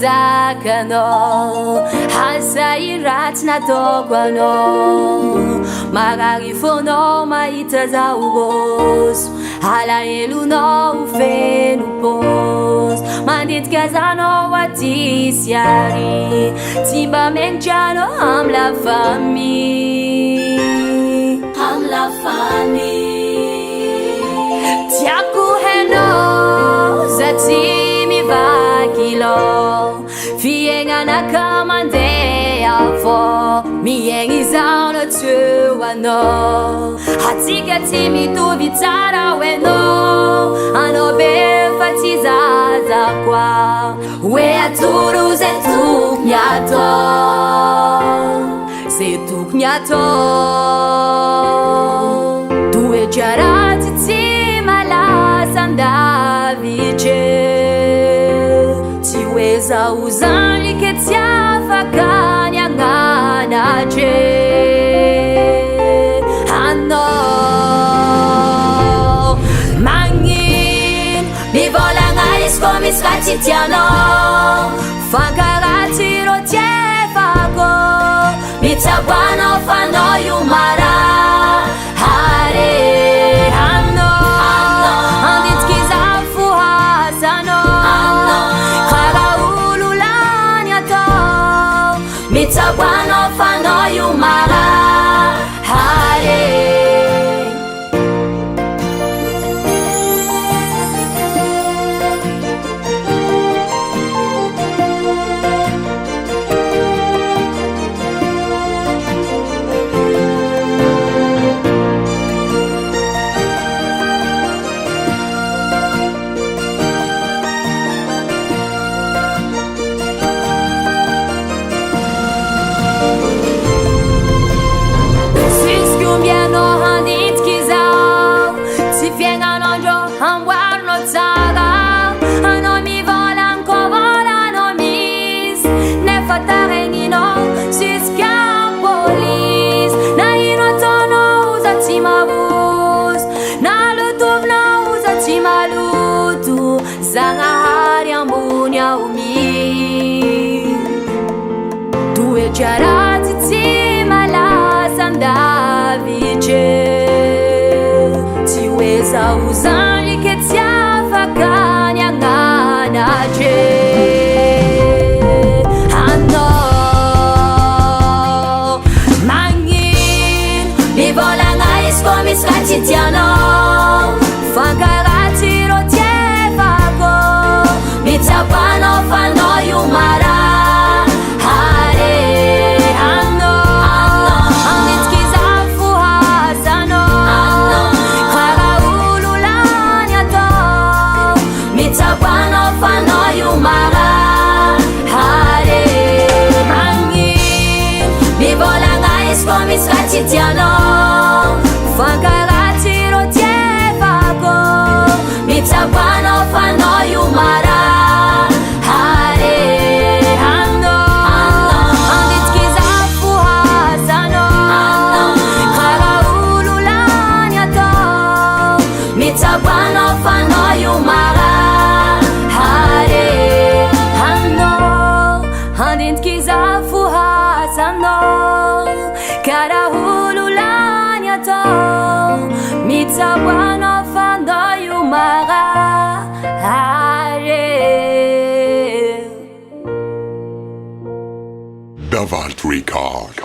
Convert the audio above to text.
zaka anao, asa iratsy nataoko anao. Marary fonao mahita zaho roso, alahelonao feno pôzy. Manditika zanao aty sy ary, tsy mba mengitrano amy la famille, amy la famille. Tiako hainao za tsy mivaky lô, fiaignanaka mandeha avô, miaigny zaho no teo anao. Atsika tsy mitovy tsara hoenao, anao be fa tsy zaza koa. Hoe atoro zay tokony atao, zay tokony atao. Toetra ratsy tsy malasa andavitry, tsy hoe zaho zany ke tsy afaka niagnanatry. Anao magnino mivolagna izy koa misy raha tsy tianao, fankaratsy rô tiefako, mitsaboanao fa anao io marahary. Anao anditiky zaho fohasanao, karaha olo lany atao, mitsaboanao fa anao io marahary. Zanahary ambony aomi, toetra ratsy tsy malasa andavitry, tsy hoe zaho zany ke tsy afaka niagnanatry. Anao magnino mivolagna izy koa misy raha tsy tianao, fankaratsy rô tiefako, mitsaboanao fa anao io marahary. Anao anditiky zaho fohasanao, karaha olo lany atao, mitsaboanao fa anao io marahary. Magnino mivolagna izy koa misy raha tsy tianao, fankaratsy rô tiefako, mitsaboanao fa anao io marahary. Anao anditiky zaho fohasanao, karaha olo lany atao, mitsaboanao fa anao io marahary. Anao anditiky zaho fohasanao, karaha olo lany atao, mitsaboanao fa anao io marahary. Davalt Record.